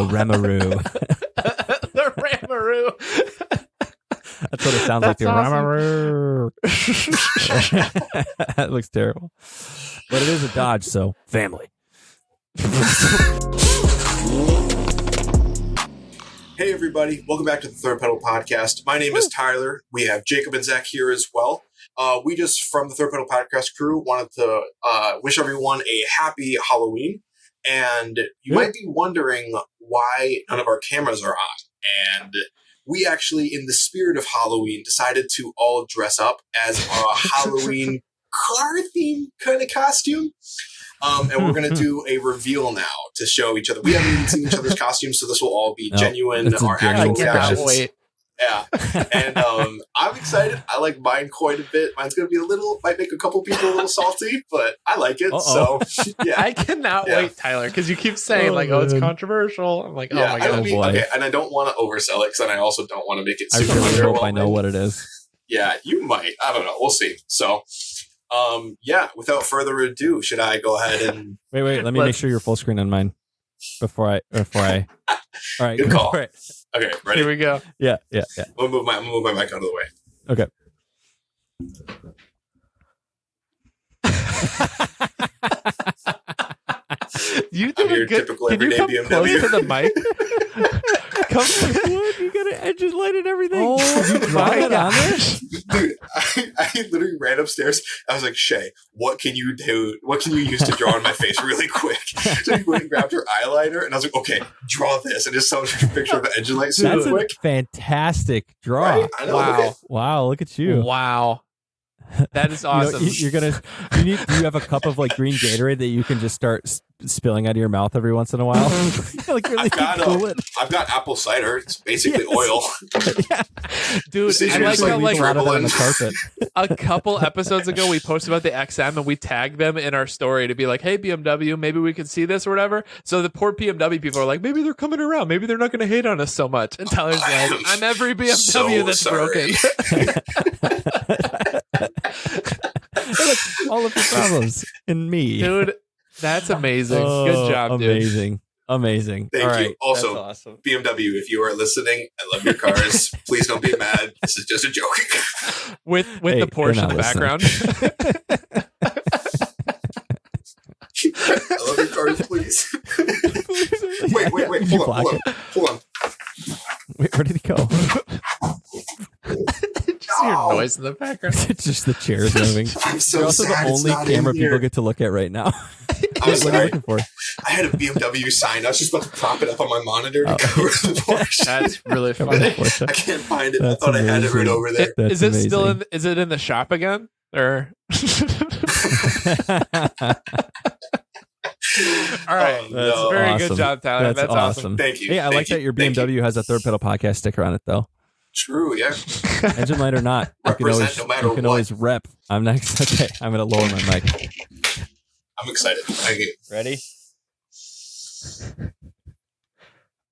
Ramaroo. The Ramaroo. That's what it sounds like. The That's Ramaroo. That looks terrible. But it is a Dodge, so family. Hey everybody, welcome back to the Third Pedal Podcast. My name is Tyler. We have Jacob and Zach here as well. We just, from the Third Pedal Podcast crew, wanted to wish everyone a happy Halloween. And you might be wondering why none of our cameras are on. And we actually, in the spirit of Halloween, decided to all dress up as a Halloween car theme kind of costume. And we're going to do a reveal now to show each other. We haven't even seen each other's costumes, so this will all be genuine, our actual reactions. Wait. Yeah. And I'm excited. I like mine quite a bit. Mine's going to be might make a couple people a little salty, but I like it. So, yeah. I cannot wait, Tyler, because you keep saying, it's controversial. I'm like, oh my God. Okay, and I don't want to oversell it, because then I also don't want to make it super I really hope I know what it is. Yeah, you might. I don't know. We'll see. So, without further ado, should I go ahead and wait? Let me make sure you're full screen on mine before I. All right, good call. Right. Okay, ready? Here we go. Yeah. I'm gonna move my mic out of the way. Okay. You did your typical everyday come BMW. close to the mic? Come what? You got an engine light and everything. Oh my gosh. Dude, I literally ran upstairs. I was like, Shay, what can you do? What can you use to draw on my face really quick? So you went and grabbed her eyeliner, and I was like, okay, draw this. And just saw a picture of an engine light super That's quick. a fantastic draw. Right? I know, Wow, look at you. Wow. That is awesome. Do you have a cup of like green Gatorade that you can just start spilling out of your mouth every once in a while? Like really I've got apple cider. It's basically oil. Yeah. Dude, I like how on the carpet. a couple episodes ago we posted about the XM and we tagged them in our story to be like, hey BMW, maybe we can see this or whatever. So the poor BMW people are like, maybe they're coming around, maybe they're not going to hate on us so much. And Tyler's like, I'm every BMW that's broken. Look, all of the problems in me, dude. That's amazing. Good job, dude. Amazing. Thank all you. Right. Also, awesome. BMW, if you are listening, I love your cars. Please don't be mad. This is just a joke. With the Porsche in the background. I love your cars, please. Wait. Hold on. Wait, where did he go? Just hear noise in the background. It's just the chairs moving. I'm so You're also sad the only camera people get to look at right now. I'm what are you looking for? I had a BMW sign. I was just about to prop it up on my monitor to cover the Porsche. That's really funny. I can't find it. I thought I had it right over there. Is it still is it in the shop again? Or all right. That's very awesome. Good job, Tyler. That's awesome. Thank you. Hey, I like that your BMW has a Third Pedal Podcast sticker on it, though. True, yeah. Engine light or not, you can always rep. I'm next. Okay, I'm going to lower my mic. I'm excited. Ready?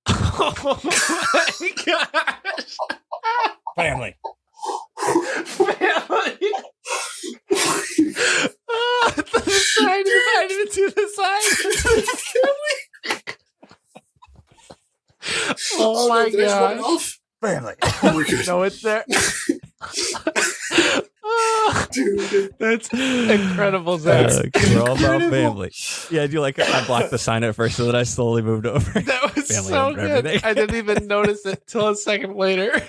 Oh my gosh. Family. Oh, the side. I didn't even see the side. Oh my gosh. Family. No, it's there. Dude, that's incredible, Zach. We're all about family. Yeah, I blocked the sign at first, so then I slowly moved over. That was family so good. Everything. I didn't even notice it till a second later.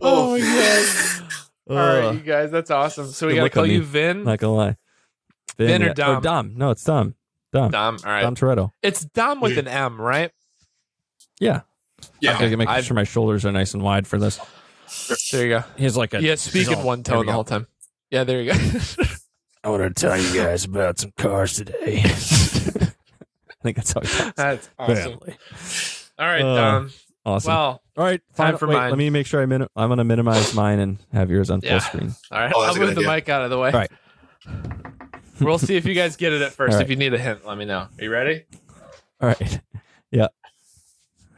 Oh my god! All right, you guys, that's awesome. So we gotta call you Vin. Not gonna lie, Vin or Dom? Dom. No, it's Dom. Dom. All right. Dom Toretto. It's Dom with an M, right? Yeah. Yeah. I'm gonna make sure my shoulders are nice and wide for this. There you go. He's like speak in one tone the whole time. Yeah, there you go. I want to tell you guys about some cars today. I think that's how it goes. That's awesome. Family. All right, Dom. Awesome. Well, all right. Time for mine. Let me make sure I'm going to minimize mine and have yours on full screen. All right. I'll move the mic out of the way. All right. We'll see if you guys get it at first. Right. If you need a hint, let me know. Are you ready? All right. Yeah.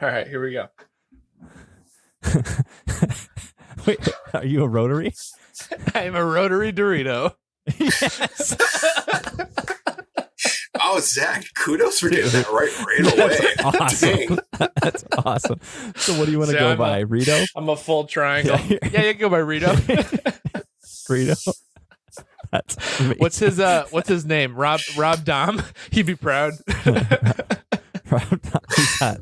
All right. Here we go. Wait, are you a rotary? I'm a rotary Dorito. Yes. Oh, Zach, kudos for getting that right away. Awesome. That's awesome. So what do you want to go by? Rito? I'm a full triangle. Yeah, you can go by Rito. Rito? That's amazing. What's his name? Rob Dom? He'd be proud. Rob Dom, who's that?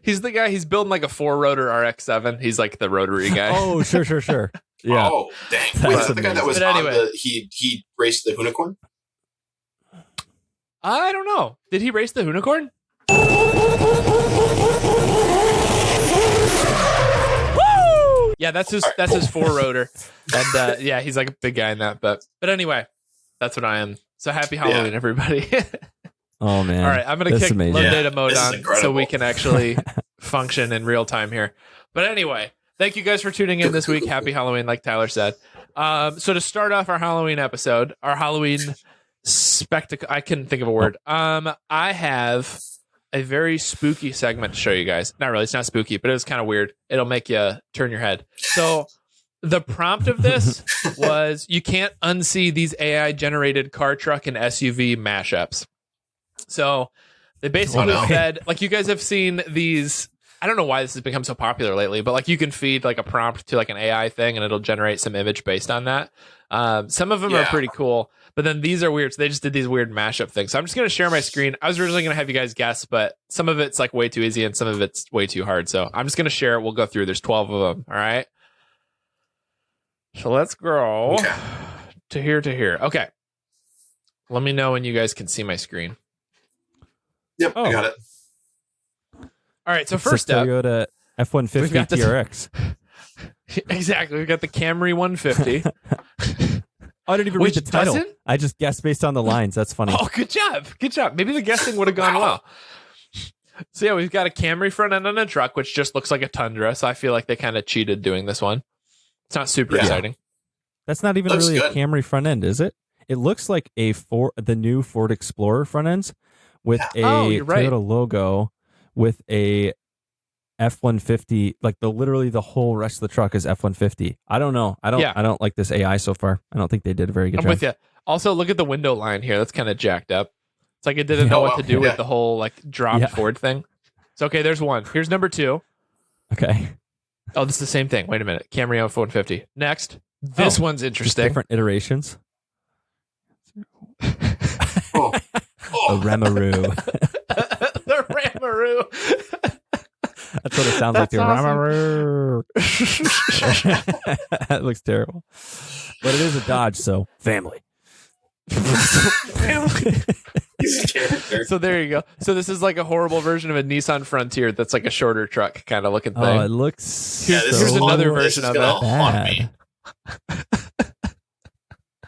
He's the guy, he's building like a 4-rotor RX-7. He's like the rotary guy. Oh, sure. Yeah. Oh, dang. That's Wait, is that the guy that was But anyway. on he raced the unicorn? I don't know. Did he race the unicorn? Woo! Yeah, that's his 4-rotor. And yeah, he's like a big guy in that. But anyway, that's what I am. So happy Halloween, everybody. Oh man. All right, I'm gonna kick low data mode this is on incredible. so we can actually function in real time here. But anyway, thank you guys for tuning in this week. Happy Halloween, like Tyler said. So to start off our Halloween episode, our Halloween spectacle, I couldn't think of a word. I have a very spooky segment to show you guys. Not really, it's not spooky, but it was kind of weird. It'll make you turn your head. So the prompt of this was you can't unsee these AI generated car, truck, and SUV mashups. So they basically said, like, you guys have seen these. I don't know why this has become so popular lately, but like you can feed like a prompt to like an AI thing and it'll generate some image based on that. Some of them are pretty cool, but then these are weird. So they just did these weird mashup things. So I'm just going to share my screen. I was originally going to have you guys guess, but some of it's like way too easy and some of it's way too hard. So I'm just going to share it. We'll go through. There's 12 of them. All right. So let's go to here. Okay. Let me know when you guys can see my screen. Yep, I got it. All right, so It's first a up, Toyota F-150 we've got this- TRX. exactly, we've got the Camry 150. I didn't even Which read the title. doesn't? I just guessed based on the lines. That's funny. Oh, good job. Maybe the guessing would have gone well. So yeah, we've got a Camry front end on a truck, which just looks like a Tundra. So I feel like they kind of cheated doing this one. It's not super exciting. That's not even Looks really good. a Camry front end, is it? It looks like the new Ford Explorer front ends with a you're right. Toyota logo with a F-150, like literally the whole rest of the truck is F-150. I don't know. I don't like this AI so far. I don't think they did a very good I'm job. with you. Also, look at the window line here. That's kind of jacked up. It's like it didn't know what to do with the whole like dropped Ford thing. So okay, there's one. Here's number 2. Okay. Oh, this is the same thing. Wait a minute. Camry F-150. Next. This one's Just interesting. different iterations. Oh. A Remaroo. The Ramaroo. That's what it sounds like. The That's Remaroo. That looks terrible. But it is a Dodge, so family. He's a character. So there you go. So this is like a horrible version of a Nissan Frontier that's like a shorter truck kind of looking thing. Oh, it looks Here's another version of gonna it. haunt me.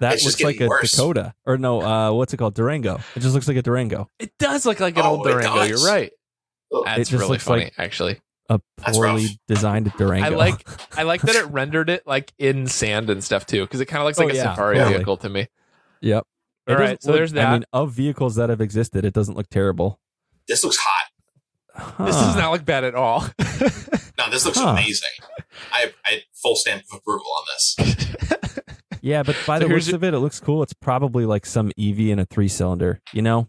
That It's just looks like getting a worse. Dakota. Or no, what's it called? Durango. It just looks like a Durango. It does look like an old it Durango. does. You're right. Oh, That's just really looks funny, like- actually. A That's poorly rough. designed Durango. I like that it rendered it like in sand and stuff too, because it kind of looks Oh, like a yeah, safari totally. vehicle to me. Yep. All It right, doesn't so there's that. I mean, of vehicles that have existed, it doesn't look terrible. this looks hot. This does not look bad at all. No, this looks amazing. I full stamp of approval on this. Yeah, but by So the here's looks of it, it looks cool. It's probably like some EV in a 3-cylinder, you know?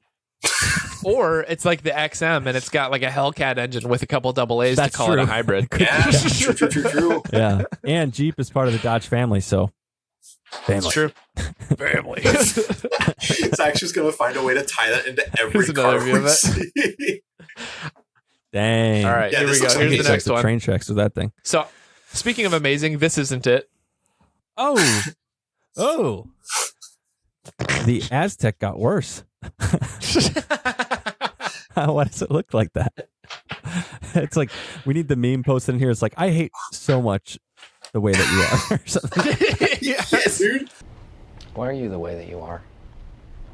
Or it's like the XM and it's got like a Hellcat engine with a couple double A's That's to call it a true. hybrid. Yeah, true. Yeah. And Jeep is part of the Dodge family, so family. It's true. Family. Zach's just gonna find a way to tie that into every Here's another car view of we it. see. Dang. All right, Yeah, here we this go. looks Here's the amazing. next The one. train tracks with that thing. So, speaking of amazing, this isn't it. Oh. Oh. The Aztec got worse. Why does it look like that? It's like we need the meme posted in here. It's like, I hate so much the way that you are. Or something. Yeah, dude. Why are you the way that you are?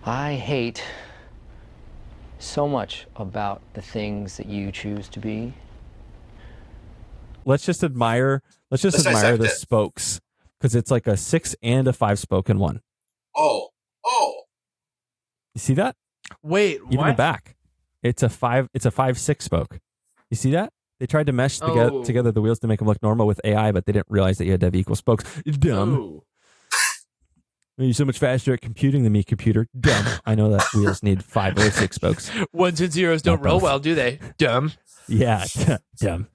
I hate so much about the things that you choose to be. Let's just admire Let's the dissect it. spokes, because it's like a 6 and a 5 spoke in one. Oh. You see that? Wait, Even what? the back. It's a 5/6 spoke. You see that? They tried to mesh Oh. together the wheels to make them look normal with AI, but they didn't realize that you had to have equal spokes. Dumb. Ooh. You're so much faster at computing than me, computer. Dumb. I know that wheels need 5 or 6 spokes. Ones and zeros don't roll well, do they? Dumb. Yeah, dumb.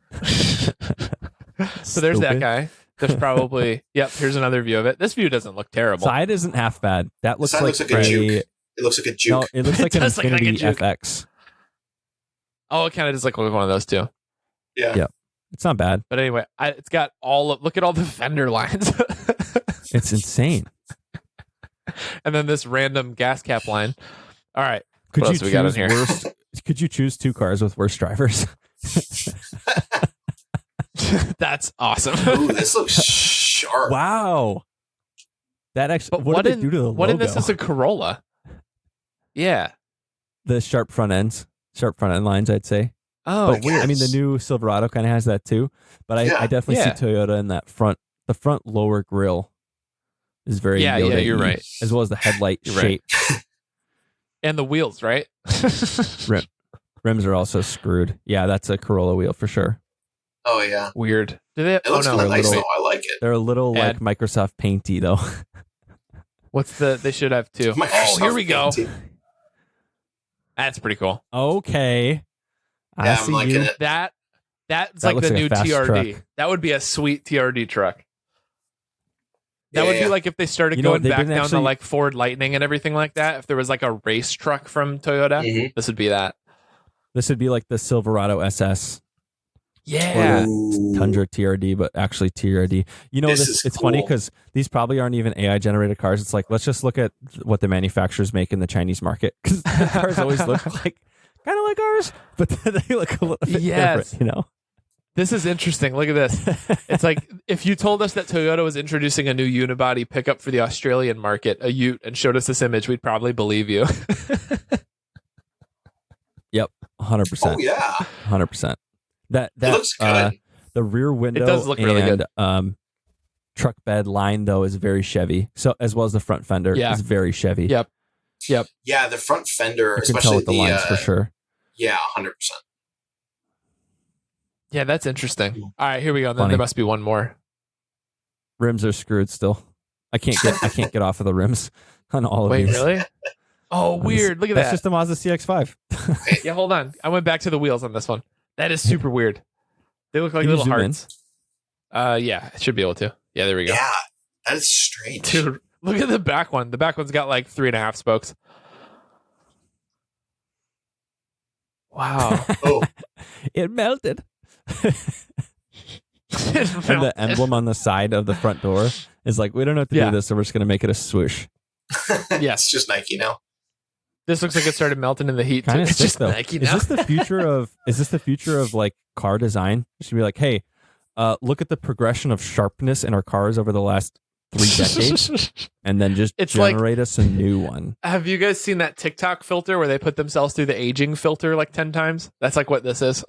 So there's that guy. There's probably, here's another view of it. This view doesn't look terrible. Side isn't half bad. That looks like a juke. It looks like a juke. No, it looks like an Infinity FX. Oh, it kind of does look like one of those too. Yeah. It's not bad. But anyway, it's got look at all the fender lines. It's insane. And then this random gas cap line. All right. Could what you else we got in here? Could you choose 2 cars with worse drivers? That's awesome. Ooh, this looks sharp. Wow. That actually. But what did they do to the logo? What in this is a Corolla? Yeah. The sharp front end lines, I'd say. Oh, but weird. I mean, the new Silverado kind of has that too. But I definitely see Toyota in that front. The front lower grille is very Yoda-y, you're right. As well as the headlight shape. Right. And the wheels, right? Rims are also screwed. Yeah, that's a Corolla wheel for sure. Oh yeah. Weird. Do they? It looks kind of nice though. I like it. They're a little like Microsoft Painty though. What's they should have too. Microsoft here we go. Painty. That's pretty cool. Okay. Yeah, I'm liking it. That's That like looks the like a new fast TRD. truck. That would be a sweet TRD truck. That would be like if they started You know, going they back didn't down to actually- like Ford Lightning and everything like that. If there was like a race truck from Toyota, this would be that. This would be like the Silverado SS. Yeah. Tundra TRD, but actually TRD. You know, it's funny because these probably aren't even AI generated cars. It's like, let's just look at what the manufacturers make in the Chinese market because the cars always look like kind of like ours, but they look a little bit different, you know? This is interesting. Look at this. It's like if you told us that Toyota was introducing a new unibody pickup for the Australian market, a Ute, and showed us this image, we'd probably believe you. Yep, 100%. Oh yeah, 100%. That looks good. The rear window It does look really good. Truck bed line though is very Chevy. So as well as the front fender is very Chevy. Yep. Yeah, the front fender, You can especially tell with the lines for sure. Yeah, 100%. Yeah, that's interesting. All right, here we go. Then Funny. there must be one more. Rims are screwed still. I can't get off of the rims on all of Wait, these. really? Oh, weird. Look at That's that. just a Mazda CX-5. Yeah, hold on. I went back to the wheels on this one. That is super weird. They look like Can you little zoom in? hearts. Yeah, I should be able to. Yeah, there we go. Yeah, that is strange. Dude, look at the back one. The back one's got like 3.5 spokes. Wow. Oh, It melted. And the emblem on the side of the front door is like, we don't know what to do with this, so we're just going to make it a swoosh. Yes. It's just Nike now. This looks like it started melting in the heat. Kind of It's sick just though. Nike Is now. this the future of like car design? It should be like, hey, look at the progression of sharpness in our cars over the last 3 decades, and then just generate us a new one. Have you guys seen that TikTok filter where they put themselves through the aging filter like 10 times? That's like what this is.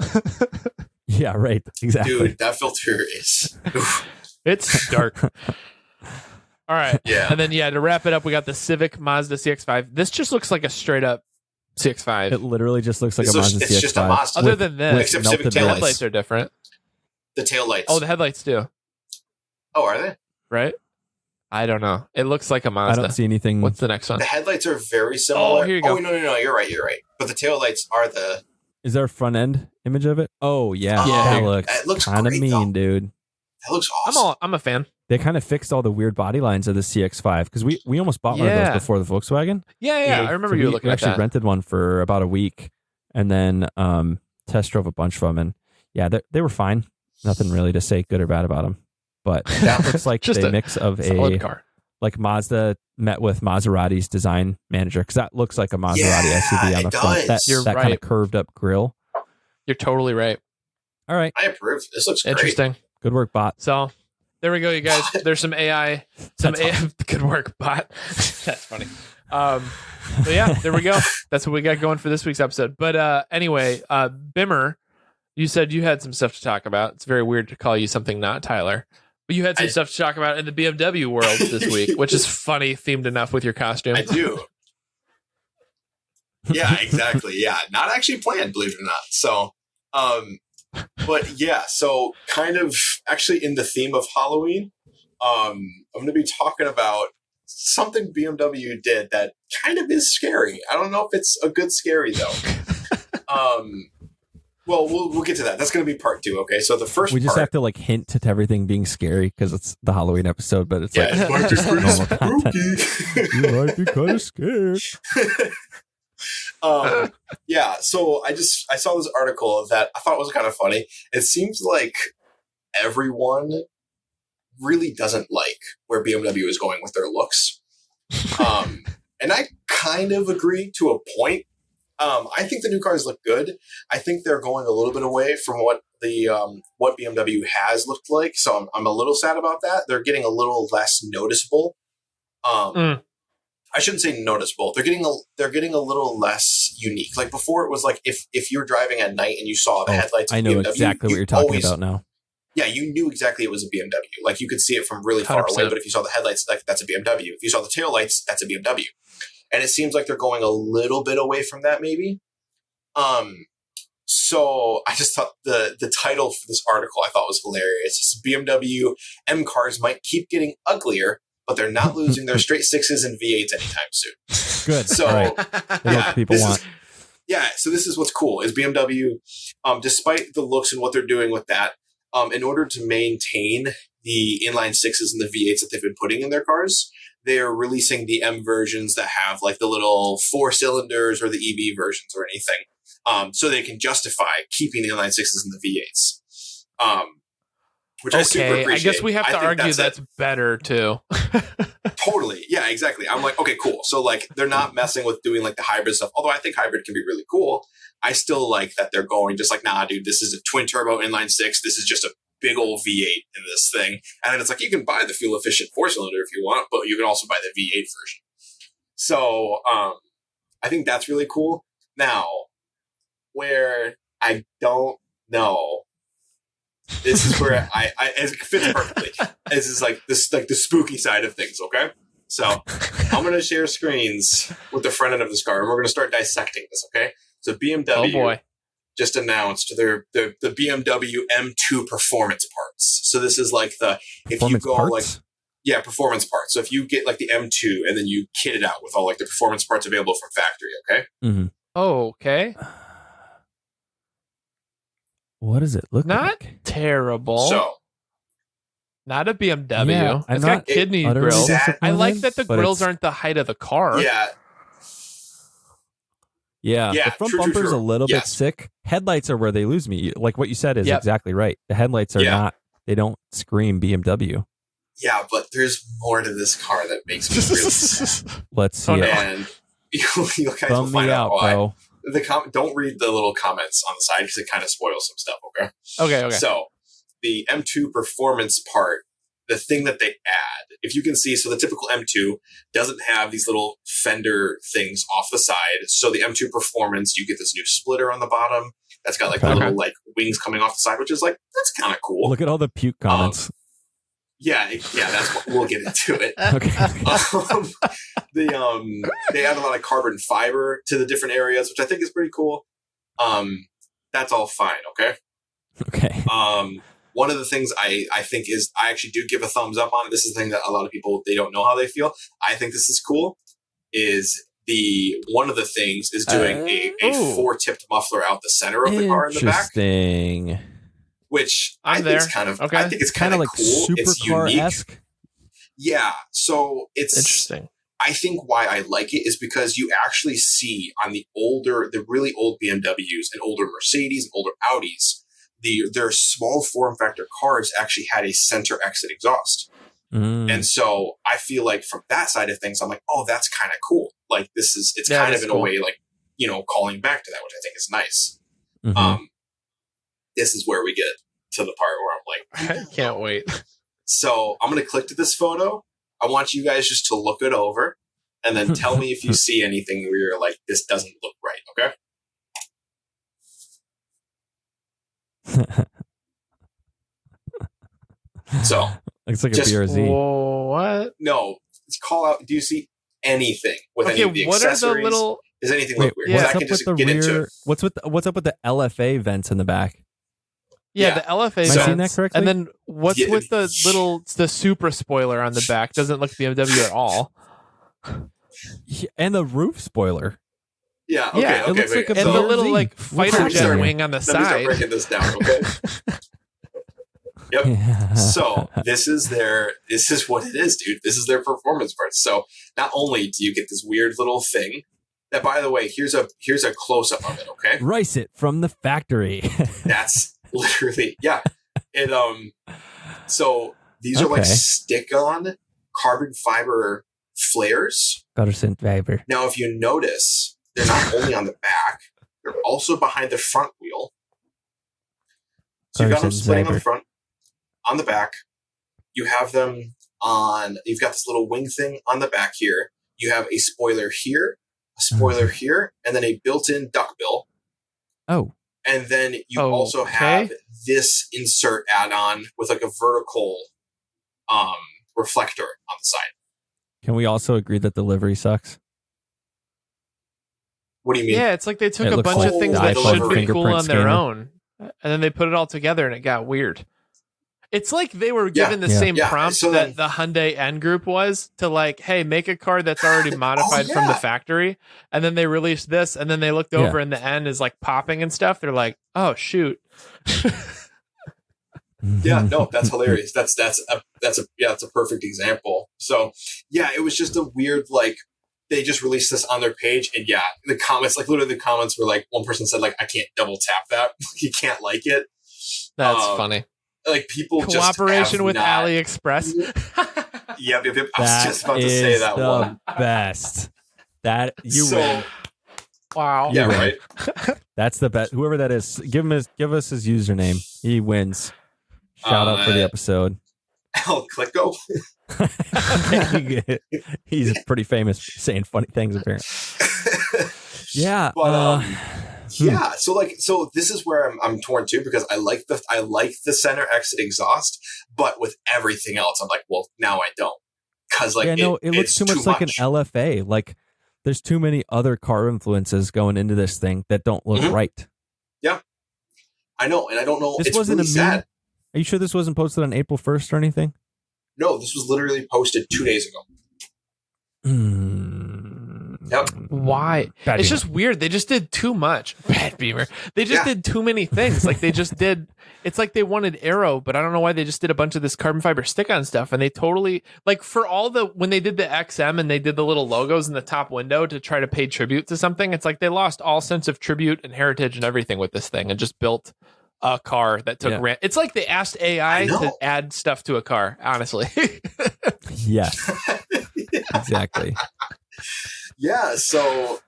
Yeah, right. Exactly. Dude, that filter is... Oof. It's dark. All right. Yeah. And then, to wrap it up, we got the Civic Mazda CX-5. This just looks like a straight up CX-5. It literally just looks like It's a Mazda it's CX-5. just a Mazda. Other than this, Except Civic melted the taillights. headlights are different. The taillights. Oh, the headlights too, Oh, are they? right? I don't know. It looks like a Mazda. I don't see anything. What's the next one? The headlights are very similar. Oh, here you go. Oh, no, you're right. But the taillights are the... Is there a front end image of it? Oh yeah, Yeah. that looks kind of great, mean, though. dude. That looks awesome. I'm a fan. They kind of fixed all the weird body lines of the CX-5 because we almost bought one of Yeah. those before the Volkswagen. Yeah. I remember So you we looking at actually that. rented one for about a week, and then test drove a bunch of them, and yeah, they were fine. Nothing really to say good or bad about them, but that looks like Just a a mix of solid a car. like Mazda met with Maserati's design manager because that looks like a Maserati SUV on the it front. does. You're That kind right. of curved up grill. You're totally right. All right, I approve. This looks great. Interesting. good work, bot. So there we go, you guys. There's some AI. Good work, bot. That's funny. So yeah, there we go. That's what we got going for this week's episode. But anyway, Bimmer, you said you had some stuff to talk about. It's very weird to call you something not Tyler. But you had some stuff to talk about in the BMW world this week, which is funny, themed enough with your costume. I do. Yeah, exactly. Yeah, not actually planned, believe it or not. So, but yeah, so kind of actually in the theme of Halloween, I'm going to be talking about something BMW did that kind of is scary. I don't know if it's a good scary though. Well, we'll get to that. That's going to be part 2. Okay, so the first we just part, have to like hint to everything being scary because it's the Halloween episode, but it's like it might be pretty spooky. You might be kind of scared. Yeah, so I saw this article that I thought was kind of funny. It seems like everyone really doesn't like where BMW is going with their looks. And I kind of agree to a point. I think the new cars look good. I think they're going a little bit away from what what BMW has looked like. So I'm a little sad about that. They're getting a little less noticeable. I shouldn't say noticeable. They're getting a little less unique. Like before, it was like if you were driving at night and you saw the headlights of I know BMW, exactly what you're talking about now. Yeah, you knew exactly it was a BMW. Like you could see it from really far 100%. away, but if you saw the headlights, like that's a BMW. If you saw the taillights, that's a BMW. And it seems like they're going a little bit away from that, maybe. So I just thought the title for this article I thought was hilarious. It's BMW M cars might keep getting uglier, but they're not losing their straight 6s and V8s anytime soon. Good. So right. yeah, what people want. So this is what's cool is BMW, despite the looks and what they're doing with that, in order to maintain the inline 6s and the V8s that they've been putting in their cars, they're releasing the M versions that have like the little 4 cylinders or the EV versions or anything, so they can justify keeping the inline 6s and the V8s. Which I super appreciate. I guess we have to argue that's better too. Totally. Yeah, exactly. I'm like, okay, cool. So like they're not messing with doing like the hybrid stuff. Although I think hybrid can be really cool. I still like that they're going just like, nah, dude, this is a twin turbo inline 6. This is just a big old V8 in this thing. And then it's like, you can buy the fuel efficient 4-cylinder if you want, but you can also buy the V8 version. So I think that's really cool. Now, where I don't know, this is where it fits perfectly. This is like this, like the spooky side of things. Okay, so I'm going to share screens with the front end of this car, and we're going to start dissecting this. Okay, so BMW just announced the BMW M2 performance parts. So this is like performance parts. So if you get like the M2 and then you kit it out with all like the performance parts available from factory. Okay. Mm-hmm. Oh, okay. What does it look like? Not terrible. So, not a BMW. Yeah, It's got kidney grills. I like that the grills aren't the height of the car. Yeah. Yeah. The front bumper's a little bit sick. Headlights are where they lose me. Like what you said is exactly right. The headlights are not, they don't scream BMW. Yeah, but there's more to this car that makes me really Let's see it. And you guys will Bum find me out out, why. bro. Don't read the little comments on the side because it kind of spoils some stuff, okay? Okay. So, the M2 performance part, the thing that they add, if you can see, so the typical M2 doesn't have these little fender things off the side. So, the M2 performance, you get this new splitter on the bottom that's got like the little like wings coming off the side, which is like, that's kind of cool. Look at all the puke comments. Yeah, that's what we'll get into it. Okay. They add a lot of carbon fiber to the different areas, which I think is pretty cool. That's all fine, okay? Okay. One of the things I think is I actually do give a thumbs up on it. This is the thing that a lot of people, they don't know how they feel. I think this is cool. One of the things is doing a 4-tipped muffler out the center of the car in the back. Interesting. Which I think is kind of, I think it's kind of like cool. It's supercar-esque. Yeah, so it's interesting. I think why I like it is because you actually see on the really old BMWs and older Mercedes and older Audis, their small form factor cars actually had a center exit exhaust. And so I feel like from that side of things, I'm like, oh, that's kind of cool. Like it's kind of in a way like, calling back to that, which I think is nice. Mm-hmm. This is where we get to the part where I'm like, I can't wait. So I'm going to click to this photo. I want you guys just to look it over and then tell me if you see anything where you're like, this doesn't look right. Okay. So looks like a BRZ. What? No, call out. Do you see anything with any of the accessories? What are the little? Does anything look weird? What's I up can just with the get into rear? it. What's up with the LFA vents in the back? Yeah, the LFA. Am I seeing that correctly? And then what's with the Supra spoiler on the back? Doesn't look BMW at all. Yeah, and the roof spoiler. Yeah, okay, Yeah, okay. it looks like a And the little BRZ. like fighter jet Sorry. wing on the Let me start side. breaking this down, okay? Yep. Yeah. So this is what it is, dude. This is their performance parts. So not only do you get this weird little thing that, by the way, here's a close up of it, okay? Rice it from the factory. That's literally, yeah. It so these are like stick-on carbon fiber flares. Carbon fiber. Now, if you notice, they're not only on the back, they're also behind the front wheel. So you've got them splitting on the front, on the back. You have them on, you've got this little wing thing on the back here. You have a spoiler here, a spoiler here, and then a built-in duckbill. Oh. And then you also have this insert add-on with like a vertical reflector on the side. Can we also agree that the livery sucks? What do you mean? Yeah, it's like they took It a looks bunch like of things the that should iPhone be cool fingerprint on their scanner. own, and then they put it all together, and it got weird. It's like they were given the same prompt so that the Hyundai N Group was to like, hey, make a car that's already modified from the factory. And then they released this, and then they looked over and the N is like popping and stuff. They're like, oh, shoot. Yeah, no, that's hilarious. That's a perfect example. So yeah, it was just a weird, like, they just released this on their page, and yeah, the comments, like literally the comments were like, one person said like, I can't double tap that. You can't like it. That's funny. Like people Cooperation just with not, AliExpress. Yep. I was just about to say that the one. Best. That you win. Wow. Yeah, right. That's the best. Whoever that is, give us his username. He wins. Shout out for the episode. El Clicko. He's pretty famous for saying funny things, apparently. Yeah. But yeah, so this is where I'm torn too, because I like the center exit exhaust, but with everything else, I'm like, well, now I don't, because like it looks too much like an LFA. Like there's too many other car influences going into this thing that don't look right. Yeah, I know, and I don't know. This it's wasn't really a meme. sad. Are you sure this wasn't posted on April 1st or anything? No, this was literally posted 2 days ago. Yep. Why? Bad it's Beamer. just weird. They just did too much. Bad Beamer. They just did too many things. Like they just did. It's like they wanted Aero, but I don't know why they just did a bunch of this carbon fiber stick-on stuff. And they totally, like, for all the, when they did the XM and they did the little logos in the top window to try to pay tribute to something, it's like they lost all sense of tribute and heritage and everything with this thing and just built a car that took it's like they asked AI to add stuff to a car, honestly. Yes. Exactly. Yeah, so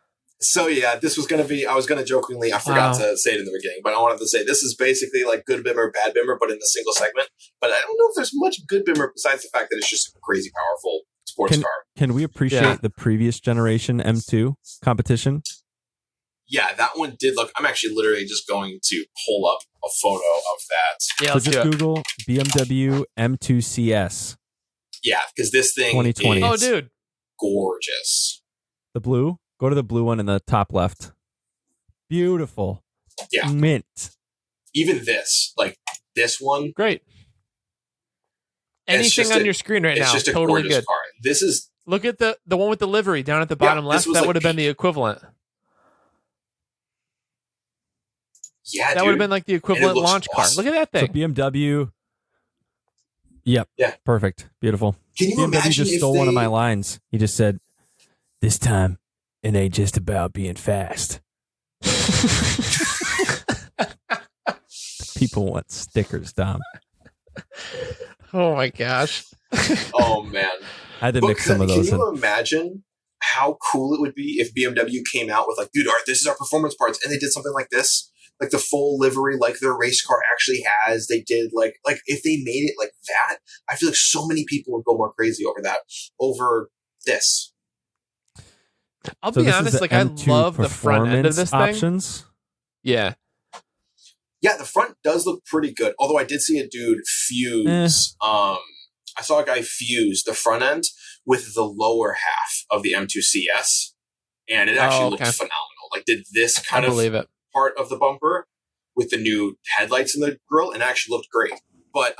yeah, this was going to be, I was going to jokingly, I forgot to say it in the beginning, but I wanted to say this is basically like Good Bimmer, Bad Bimmer, but in the single segment. But I don't know if there's much Good Bimmer besides the fact that it's just a crazy powerful sports car. Can we appreciate the previous generation M2 competition? Yeah, that one did look, I'm actually literally just going to pull up a photo of that. Yeah, So just Google BMW M2 CS. Yeah, because this thing 2020. Oh, dude. Gorgeous. The blue? Go to the blue one in the top left. Beautiful. Yeah. Mint. Even this, like this one. Great. Anything on your screen right now, it's just a totally gorgeous good. car. This is, Look at the one with the livery down at the bottom left. was That like would have been the equivalent. yeah, That would have been like the equivalent looks launch car. awesome. Look at that So thing. BMW. Yep. Yeah. Perfect. Beautiful. Can you BMW imagine just if stole one of they- my lines. He just said, "This time, it ain't just about being fast." People want stickers, Dom. Oh my gosh. Oh man. I had to mix some of Can those in. you imagine how cool it would be if BMW came out with like, dude, this is our performance parts, and they did something like this, like the full livery, like their race car actually has. They did like if they made it like that, I feel like so many people would go more crazy over that, over this. I'll So be this is honest, the like I M2 love the front end of this thing. options. Yeah. Yeah, the front does look pretty good. Although I did see a dude fuse. I saw a guy fuse the front end with the lower half of the M2 CS, and it actually looked phenomenal. Like, did this kind of it. part of the bumper with the new headlights in the grill, and it actually looked great. But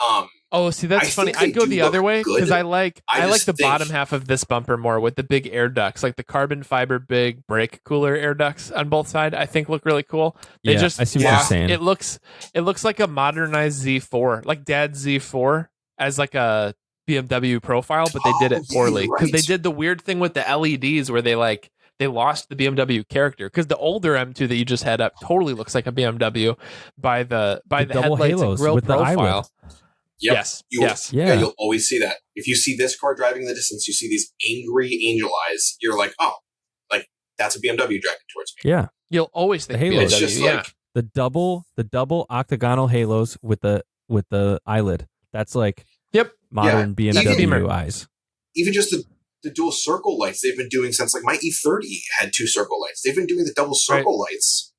Oh, see, that's I funny. think they I'd go do the look other way because good. I like just the think- bottom half of this bumper more with the big air ducts, like the carbon fiber big brake cooler air ducts on both sides. I think look really cool. They Yeah, just I see what you're saying. It looks like a modernized Z4, like Dad's Z4 as like a BMW profile, but they did it poorly because they did the weird thing with the LEDs where they lost the BMW character because the older M2 that you just had up totally looks like a BMW by the double headlights and halos grille with the profile. eyelid. Yep. Yes. Yes. Yeah. You'll always see that. If you see this car driving in the distance, you see these angry angel eyes. You're like, oh, like that's a BMW driving towards me. Yeah. You'll always think The halos. BMW. It's just yeah. like The double octagonal halos with the eyelid. That's like Yep. modern BMW Beamer. eyes. even just the dual circle lights they've been doing since like my E30 had 2 circle lights. They've been doing the double circle lights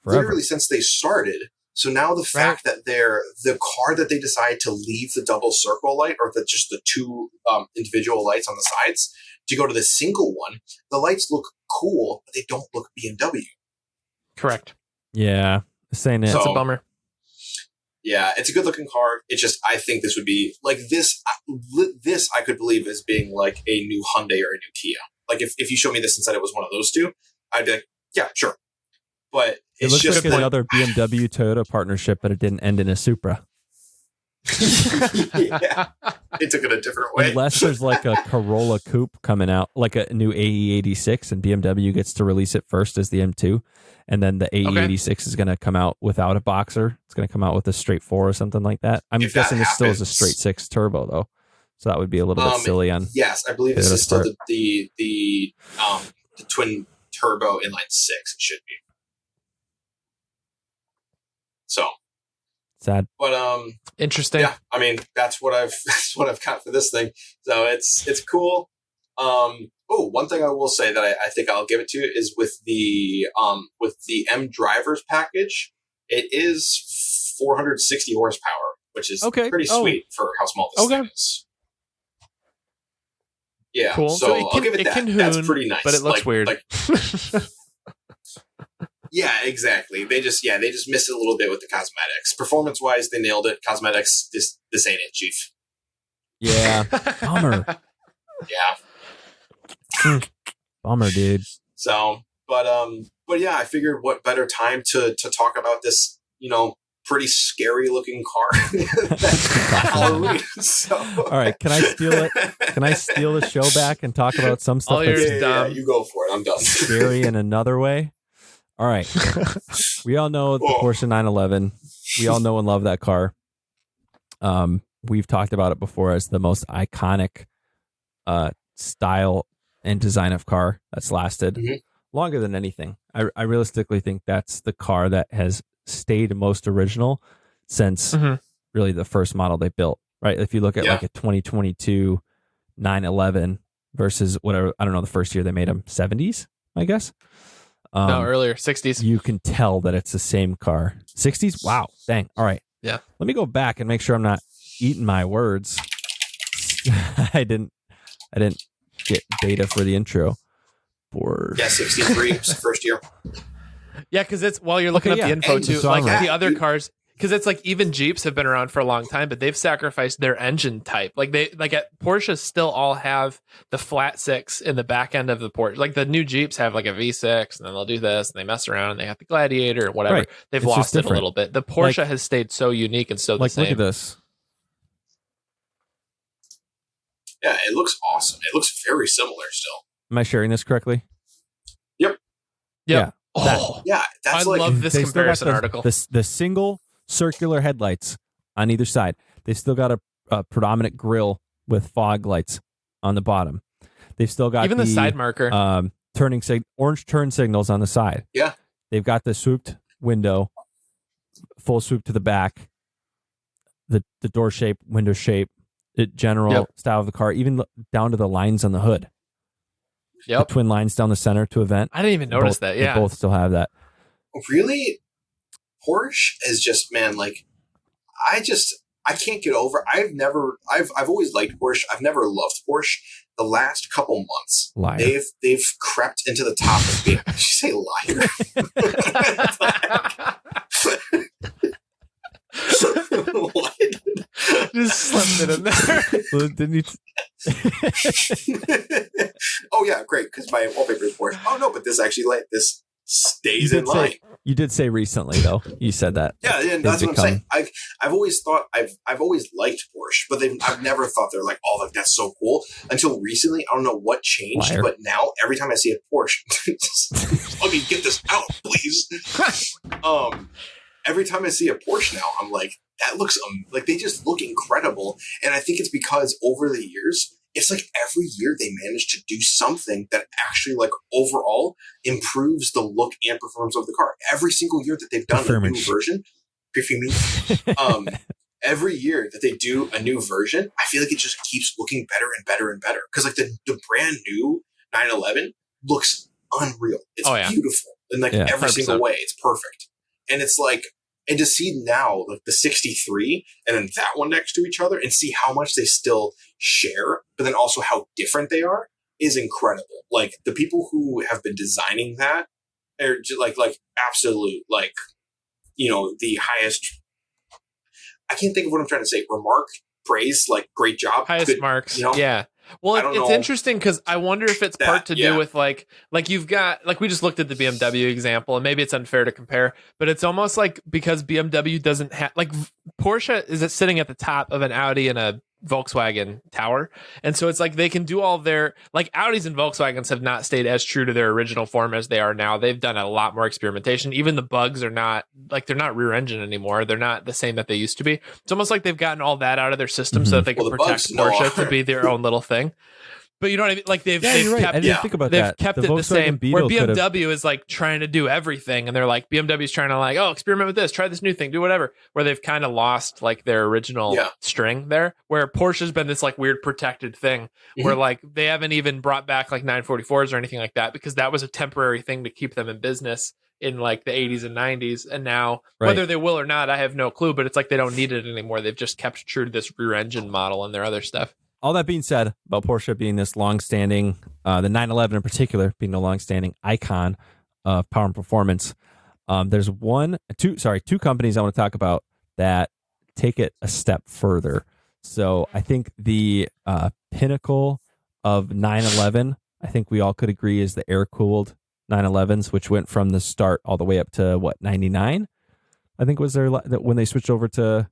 literally since they started. So now the fact that the car that they decide to leave the double circle light or just the 2 individual lights on the sides to go to the single one, the lights look cool, but they don't look BMW. Correct. Yeah. Saying it. That's a bummer. Yeah, it's a good looking car. It's just, I think this would be like this I could believe as being like a new Hyundai or a new Kia. Like if you showed me this and said it was one of those 2, I'd be like, yeah, sure. But It it's looks just like another BMW Toyota partnership, but it didn't end in a Supra. yeah, it took it a different way. Unless there's like a Corolla Coupe coming out, like a new AE86, and BMW gets to release it first as the M2, and then the AE86 is going to come out without a boxer. It's going to come out with a straight 4 or something like that. I'm If guessing that this still is a happens- straight 6 turbo though, so that would be a little bit silly on. Yes, I believe this Toyota's is still part. the twin turbo inline 6. It should be. So, Sad. but Interesting. yeah, I mean that's what I've got for this thing. So it's cool. One thing I will say that I think I'll give it to is with the M drivers package, it is 460 horsepower, which is pretty sweet for how small this thing is. Yeah, Cool. so it I'll give it that. can That's hoon, pretty nice, but it looks weird. Yeah, exactly. They just missed it a little bit with the cosmetics. Performance wise, they nailed it. Cosmetics, this ain't it, Chief. Yeah. Bummer. Yeah. Bummer, dude. So, but yeah, I figured what better time to talk about this, pretty scary looking car than Halloween. So, All right, can I steal it? Can I steal the show back and talk about some stuff All that's yours. yeah, Dumb. you go for it. I'm done. scary in another way? All right. We all know the Porsche 911. We all know and love that car. We've talked about it before as the most iconic style and design of car that's lasted longer than anything. I realistically think that's the car that has stayed most original since really the first model they built, right? If you look at like a 2022 911 versus whatever, I don't know, the first year they made them, 70s, I guess. No, earlier, 60s. You can tell that it's the same car. 60s? Wow. Dang. All right. Yeah. Let me go back and make sure I'm not eating my words. I didn't get data for the intro. Yeah, 63 was the first year. Yeah, because it's while you're looking up the info And too, so like I'm right. the other cars, because it's like even Jeeps have been around for a long time, but they've sacrificed their engine type. Like Porsche still all have the flat 6 in the back end of the Porsche. Like the new Jeeps have like a V6, and then they'll do this, and they mess around, and they have the Gladiator or whatever. Right. They've It's just lost it a different. little bit. The Porsche has stayed so unique and so the Like, same. look at this. Yeah, it looks awesome. It looks very similar still. Am I sharing this correctly? Yep. Yeah. Oh, Yeah, that's I like love this They still got comparison article. The single circular headlights on either side. They still got a predominant grille with fog lights on the bottom. They've still got Even the side marker. orange turn signals on the side. Yeah. They've got the swooped window, full swoop to the back, the door shape, window shape, general style of the car, even down to the lines on the hood. Yep. The twin lines down the center to event. I didn't even notice that. Yeah. They both still have that. really Porsche is just, man, like I can't get over. I've always liked Porsche. I've never loved Porsche. The last couple months, Liar. they've crept into the top of being. Did you say liar? What? it in there. Well, didn't you? Oh yeah, great, because my wallpaper is Porsche. Oh no, but this actually this stays in line. You did say recently though. You said that. Yeah, and that's what I'm saying. I've always thought I've always liked Porsche, but I've never thought they're like, oh, like that's so cool until recently. I don't know what changed, Liar. but now every time I see a Porsche, let me get this out, please. Every time I see a Porsche now, I'm like, that looks like they just look incredible, and I think it's because over the years, it's like every year they manage to do something that actually like overall improves the look and performance of the car. Every single year that they've done a new version, every year that they do a new version, I feel like it just keeps looking better and better and better. Because like the brand new 911 looks unreal. It's beautiful in like every 100%. Single way. It's perfect. And it's like, and to see now like the 63 and then that one next to each other and see how much they still share, but then also how different they are is incredible. Like the people who have been designing that are just like absolute, like, you know, the highest, I can't think of what I'm trying to say. Remark, praise, like great job. Highest good, marks. You know? Yeah. Well, it's interesting because I wonder if it's part to do with like you've got, like we just looked at the BMW example and maybe it's unfair to compare, but it's almost like because BMW doesn't have, like Porsche is sitting at the top of an Audi and a Volkswagen tower. And so it's like they can do all their, like Audis and Volkswagens have not stayed as true to their original form as they are now. They've done a lot more experimentation. Even the bugs are not, like they're not rear engine anymore. They're not the same that they used to be. It's almost like they've gotten all that out of their system so that they can protect Porsche to be their own little thing. But you know what I mean? Like they've right. kept, I didn't think about they've that. kept the it the same. Where Beetle BMW is like trying to do everything, and they're like BMW's trying to like, oh, experiment with this, try this new thing, do whatever. Where they've kind of lost like their original string there. Where Porsche's been this like weird protected thing, where like they haven't even brought back like 944s or anything like that because that was a temporary thing to keep them in business in like the 80s and 90s. And now whether they will or not, I have no clue. But it's like they don't need it anymore. They've just kept true to this rear engine model and their other stuff. All that being said, about Porsche being this long-standing, the 911 in particular being a long-standing icon of power and performance, there's two companies I want to talk about that take it a step further. So I think the pinnacle of 911, I think we all could agree, is the air-cooled 911s, which went from the start all the way up to 99. I think was there when they switched over to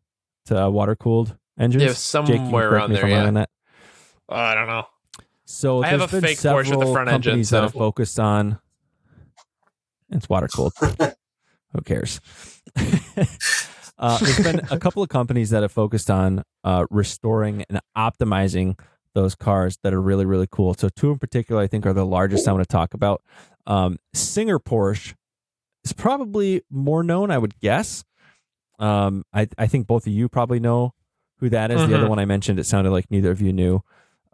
water-cooled engines. Yeah, somewhere around there. Yeah. I don't know. So I have a fake Porsche with the front engine that have focused on. It's water cooled. Who cares? There's been a couple of companies that have focused on restoring and optimizing those cars that are really, really cool. So two in particular, I think, are the largest I want to talk about. Singer Porsche is probably more known, I would guess. I think both of you probably know who that is. The other one I mentioned, it sounded like neither of you knew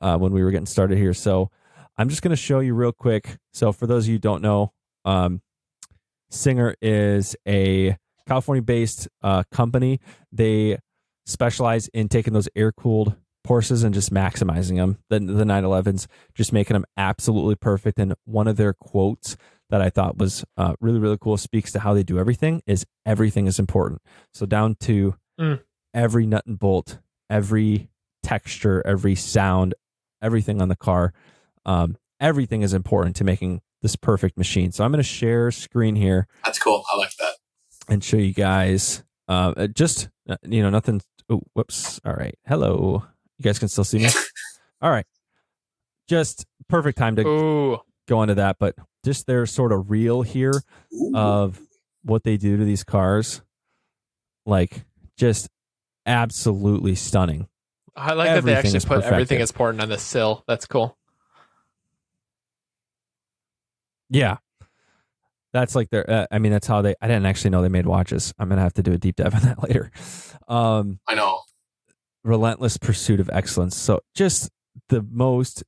when we were getting started here. So I'm just going to show you real quick. So for those of you who don't know, Singer is a California-based company. They specialize in taking those air-cooled Porsches and just maximizing them, the 911s, just making them absolutely perfect. And one of their quotes that I thought was really, really cool, speaks to how they do everything, is everything is important. So down to every nut and bolt, every texture, every sound, everything on the car, everything is important to making this perfect machine. So I'm going to share screen here. That's cool. I like that. And show you guys nothing. Oh, whoops. All right. Hello. You guys can still see me? All right. Just perfect time to go into that, but just their sort of reel here of what they do to these cars. Like, just absolutely stunning. I like that they actually put everything is important on the sill. That's cool. Yeah. That's like their, that's how I didn't actually know they made watches. I'm going to have to do a deep dive on that later. I know. Relentless pursuit of excellence. So just the most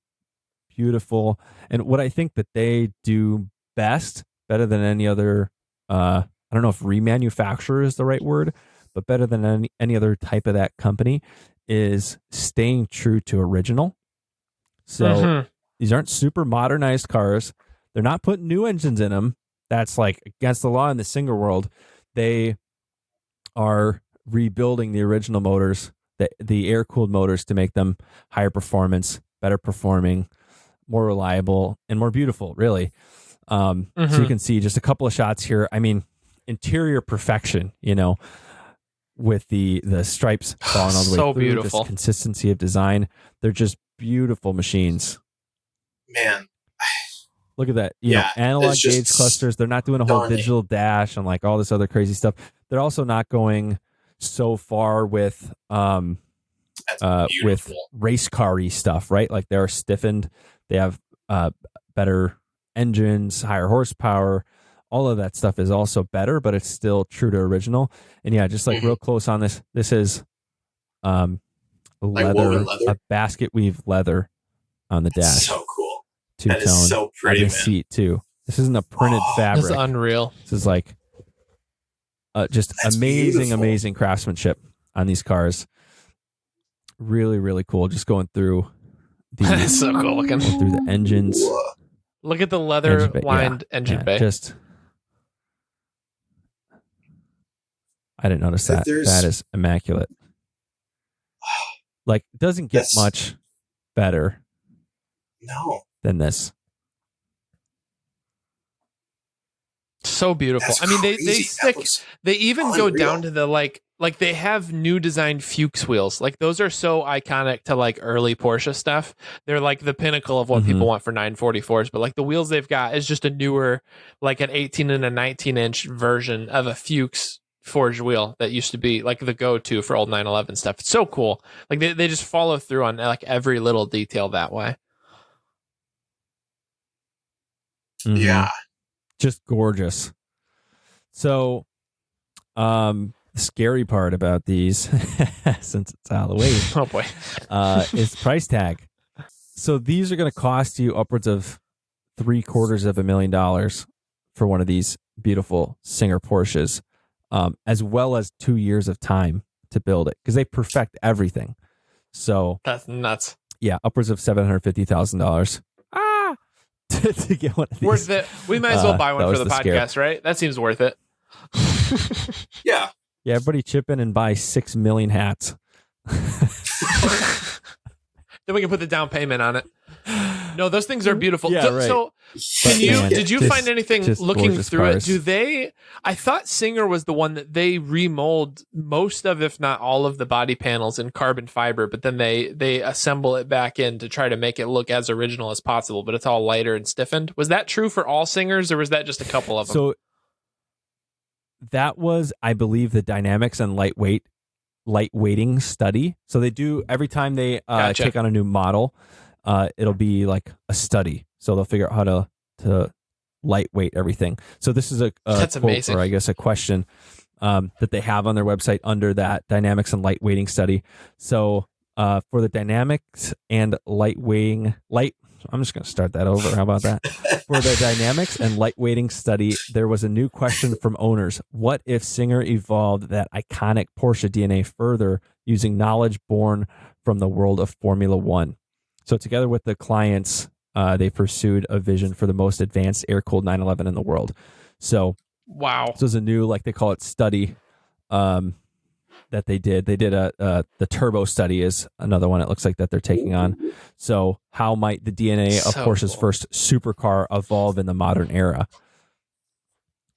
beautiful, and what I think that they do better than any other, I don't know if remanufacturer is the right word, but better than any other type of that company, is staying true to original. So these aren't super modernized cars. They're not putting new engines in them. That's like against the law in the Singer world. They are rebuilding the original motors the air cooled motors to make them higher performance, better performing, more reliable, and more beautiful. Really. So you can see just a couple of shots here. I mean, interior perfection. With the stripes falling all the way So through, beautiful. this consistency of design. They're just beautiful machines. Man. Look at that. Analog gauge clusters. They're not doing a whole digital dash and like all this other crazy stuff. They're also not going so far with race car-y stuff, right? Like they're stiffened. They have better engines, higher horsepower. All of that stuff is also better, but it's still true to original. And yeah, just like real close on this. This is leather, a basket weave leather on the dash. That's so cool. Two-tone. That is so pretty, man. Seat too. This isn't a printed fabric. This is unreal. This is like just amazing craftsmanship on these cars. Really, really cool. Just going through That's so cool looking. Through the engines. Look at the leather lined engine bay. Just I didn't notice that. That is immaculate. Like, doesn't get much better than this. So beautiful. That's I mean, they crazy. stick. They even go down to the like they have new design Fuchs wheels. Like those are so iconic to like early Porsche stuff. They're like the pinnacle of what people want for 944s. But like the wheels they've got is just a newer, like an 18 and a 19-inch version of a Fuchs forged wheel that used to be like the go-to for old 911 stuff. It's so cool. Like they just follow through on like every little detail that way. Yeah. Just gorgeous. So, the scary part about these, since it's Halloween, oh boy, is price tag. So these are going to cost you upwards of $750,000 for one of these beautiful Singer Porsches, as well as 2 years of time to build it because they perfect everything. So that's nuts. Yeah, upwards of $750,000. To get one of these. Worth it. We might as well buy one for the podcast, right? That seems worth it. Yeah. Yeah, everybody chip in and buy 6 million hats. Then we can put the down payment on it. No, those things are beautiful. Yeah, right. So did you find anything looking through cars. it? I thought Singer was the one that they remold most of, if not all of the body panels in carbon fiber, but then they assemble it back in to try to make it look as original as possible, but it's all lighter and stiffened. Was that true for all Singers or was that just a couple of them? So that was, I believe, the dynamics and lightweighting study. So they do every time they take on a new model, it'll be like a study. So they'll figure out how to lightweight everything. So this is that's quote, amazing. or I guess a question that they have on their website under that dynamics and lightweighting study. So for the dynamics and lightweighting, I'm just going to start that over. How about that? For the dynamics and lightweighting study, there was a new question from owners. What if Singer evolved that iconic Porsche DNA further using knowledge born from the world of Formula One? So together with the clients, they pursued a vision for the most advanced air-cooled 911 in the world. So wow. This was a new, like they call it, study that they did. They did the turbo study is another one it looks like that they're taking on. So how might the DNA of Porsche's first supercar evolve in the modern era?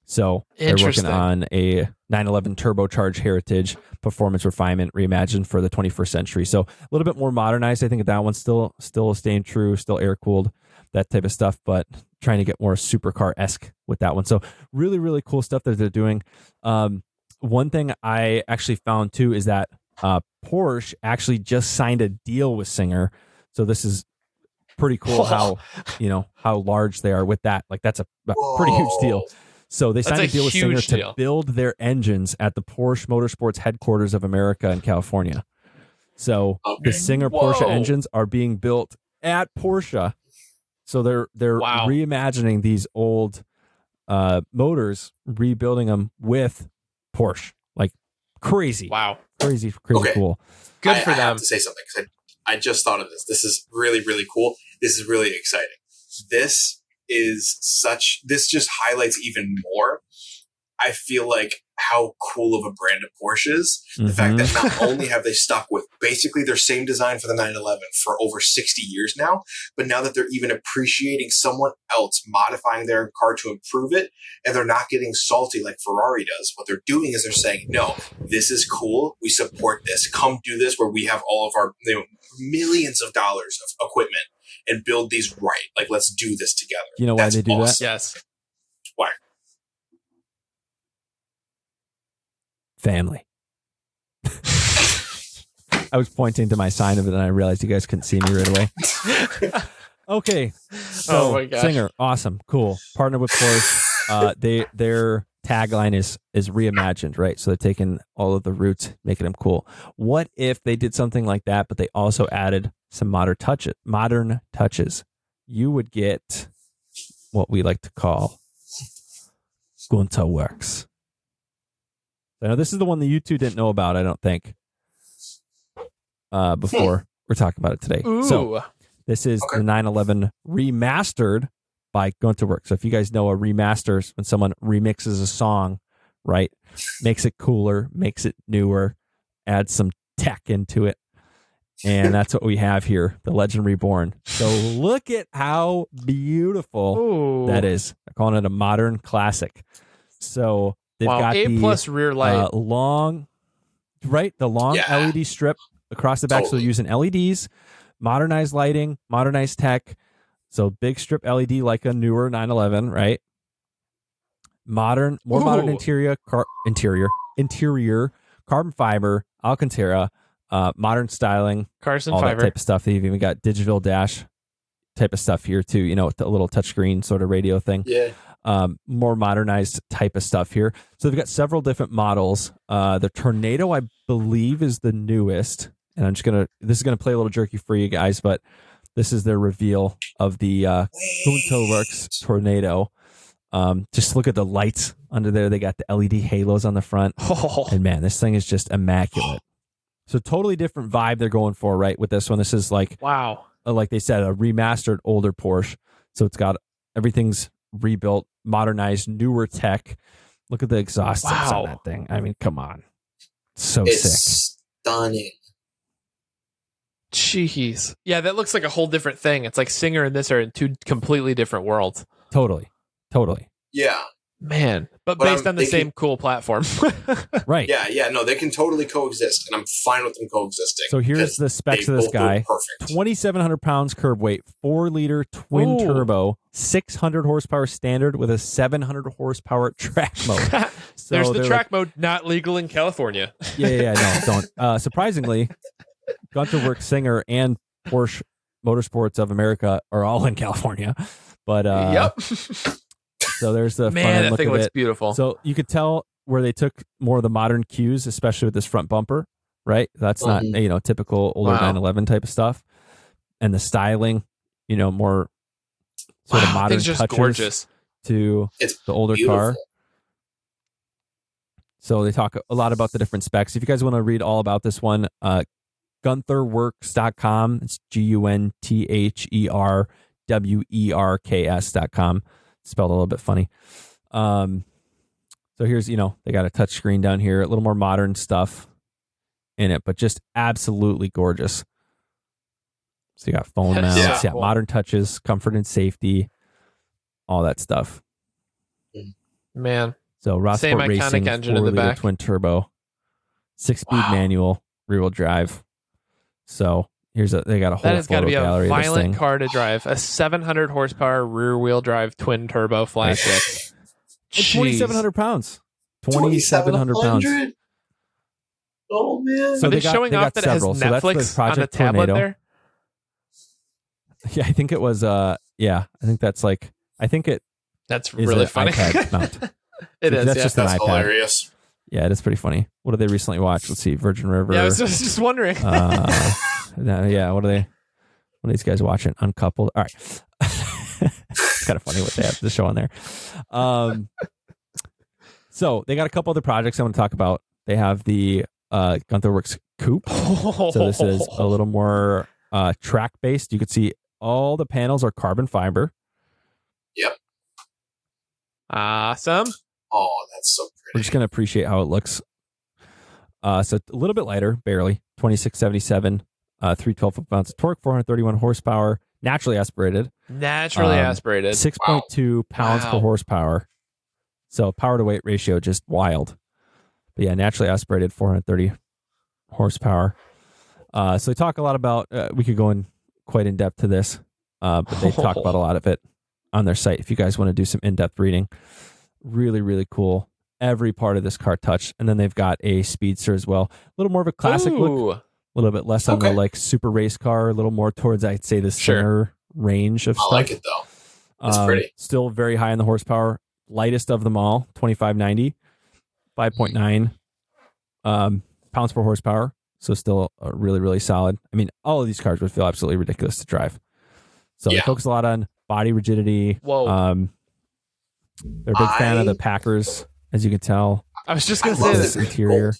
So they're working on a 911 turbocharged heritage performance refinement reimagined for the 21st century. So a little bit more modernized. I think that one's still staying true, still air cooled, that type of stuff, but trying to get more supercar-esque with that one. So really, really cool stuff that they're doing. One thing I actually found too is that Porsche actually just signed a deal with Singer. So this is pretty cool how large they are with that. Like that's a pretty huge deal. So they signed a deal with Singer to build their engines at the Porsche Motorsports headquarters of America in California. So the Singer Porsche engines are being built at Porsche. So they're reimagining these old motors, rebuilding them with Porsche. Like crazy. Wow. Crazy cool. Good for them. I have to say something because I just thought of this. This is really, really cool. This is really exciting. This just highlights even more. I feel like how cool of a brand of Porsche is. The fact that not only have they stuck with basically their same design for the 911 for over 60 years now, but now that they're even appreciating someone else modifying their car to improve it, and they're not getting salty like Ferrari does. What they're doing is they're saying, no, this is cool. We support this. Come do this where we have all of our millions of dollars of equipment and build these right. Like, let's do this together. You know why they do awesome. that? Yes. Why? Family. I was pointing to my sign of it and I realized you guys couldn't see me right away. Okay. So, my gosh. Singer, awesome, cool. Partner with Porsche. Their tagline is reimagined, right? So they're taking all of the roots, making them cool. What if they did something like that, but they also added some modern touches? You would get what we like to call Guntherwerks. I know this is the one that you two didn't know about, I don't think, before we're talking about it today. Ooh. So this is the 911 remastered by Guntherwerks. So if you guys know a remaster is when someone remixes a song, right? Makes it cooler, makes it newer, adds some tech into it. And that's what we have here, the Legend Reborn. So look at how beautiful that is. I'm calling it a modern classic. So they've got A the plus rear light. long LED strip across the back. So they're using LEDs, modernized lighting, modernized tech. So big strip LED like a newer 911, right? More modern interior, carbon fiber, Alcantara, modern styling, Carson all fiber. that type of stuff. They've even got digital dash type of stuff here too, you know, with the little touchscreen sort of radio thing. Yeah. More modernized type of stuff here. So they've got several different models. The Tornado, I believe, is the newest. And this is gonna play a little jerky for you guys, but this is their reveal of the Guntherwerks Tornado. Just look at the lights under there. They got the LED halos on the front. And man, this thing is just immaculate. So totally different vibe they're going for, right? With this one, this is like, wow. Like they said, a remastered older Porsche. So it's got everything's rebuilt, modernized, newer tech. Look at the exhaust on that thing. I mean, come on. So it's sick. Stunning. Jeez. Yeah, that looks like a whole different thing. It's like Singer and this are in two completely different worlds. Totally. Yeah. Man, but based on the same cool platform. Right. Yeah. No, they can totally coexist, and I'm fine with them coexisting. So here's the specs of this guy. Perfect. 2,700 pounds curb weight, 4-liter twin turbo, 600 horsepower standard with a 700 horsepower track mode. So there's the track mode, not legal in California. Yeah. No, don't. Surprisingly, Guntherwerks, Singer, and Porsche Motorsports of America are all in California. But yep. So there's the front end that look thing of looks it. beautiful. So you could tell where they took more of the modern cues, especially with this front bumper, right? That's not, typical older 911 type of stuff. And the styling, more sort of modern touches gorgeous. to the older car. So they talk a lot about the different specs. If you guys want to read all about this one, Guntherwerks.com. It's GUNTHERWERKS.com. Spelled a little bit funny. So here's, they got a touch screen down here, a little more modern stuff in it, but just absolutely gorgeous. So you got phone mounts, cool. Modern touches, comfort and safety, all that stuff. Man. So Rossport Racing, engine in the back, twin turbo, 6-speed manual, rear-wheel drive. So they got a whole photo gallery. That has got to be a violent car to drive. A 700 horsepower rear-wheel drive twin turbo flat six. 2,700 pounds. 2,700 pounds. Oh man! So they're showing off that several. it has Netflix so on a tablet Tornado. there. Yeah, I think it was. I think that's like. I think it. That's really funny. iPad mount. It is. That's just an iPad. Hilarious. Yeah, it is pretty funny. What did they recently watch? Let's see, Virgin River. Yeah, I was just wondering. Yeah, what are these guys watching? Uncoupled. All right. It's kind of funny what they have to show on there. So they got a couple other projects I want to talk about. They have the Guntherwerks Coupe. So this is a little more track based. You can see all the panels are carbon fiber. Yep. Awesome. Oh, that's so We're just going to appreciate how it looks. So a little bit lighter, barely, 2677, 312 foot-pounds of torque, 431 horsepower, naturally aspirated. Naturally aspirated. 6.2 pounds per horsepower. So power to weight ratio, just wild. But yeah, naturally aspirated, 430 horsepower. So they talk a lot about, we could go in quite in depth to this, but they talk about a lot of it on their site if you guys want to do some in-depth reading. Really, really cool. Every part of this car touched. And then they've got a speedster as well. A little more of a classic look. A little bit less on the like super race car, a little more towards, I'd say, the Singer range of stuff. I like it though. It's pretty. Still very high in the horsepower. Lightest of them all, 2590, 5.9 pounds per horsepower. So still really, really solid. I mean, all of these cars would feel absolutely ridiculous to drive. So they focus a lot on body rigidity. Whoa. They're a big fan of the Packers, as you can tell. I was just going to say this. Interior.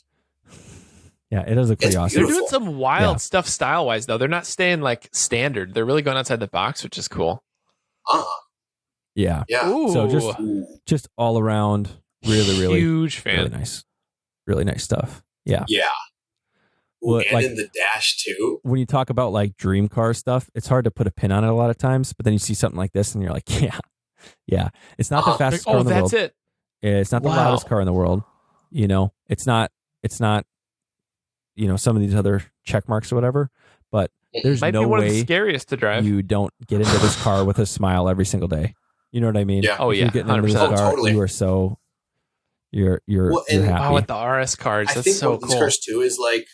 Yeah, it does look pretty awesome. They're doing some wild stuff style-wise, though. They're not staying like standard. They're really going outside the box, which is cool. Yeah. Ooh. So just all around, really huge fan. Really nice stuff. Yeah. Yeah. Well, and like, in the dash too. When you talk about like dream car stuff, it's hard to put a pin on it a lot of times, but then you see something like this and you're like, yeah. It's not the fastest car in the world. Oh, that's it. It's not the loudest car in the world. You know, it's not, you know, some of these other check marks or whatever, but there's might no be one way of the scariest to drive. You don't get into this car with a smile every single day. You know what I mean? Yeah. Oh, if yeah. you're getting into this 100%. car, Totally. you are so you're happy. Oh, with the RS cards, I that's think so one of these cool. cars too is like,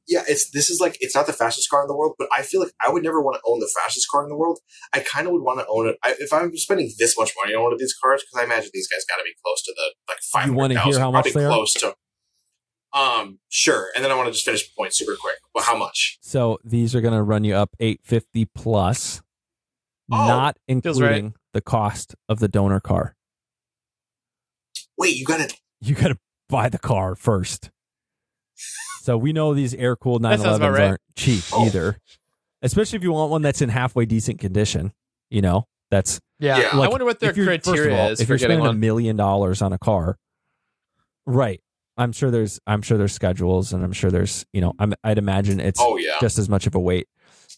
it's not the fastest car in the world, but I feel like I would never want to own the fastest car in the world. I kind of would want to own it. If I'm spending this much money on one of these cars, because I imagine these guys got to be close to the like 500,000. You want to hear how much they close to. Sure. And then I want to just finish the point super quick. Well, how much? So these are going to run you up $850 plus, not including the cost of the donor car. Wait, you got to buy the car first. So we know these air-cooled 911s aren't cheap either, especially if you want one that's in halfway decent condition. You know, that's like, I wonder what their criteria is if for you're getting spending $1 million on a car, right? I'm sure there's schedules, and I'm sure there's, you know, I'd imagine it's just as much of a weight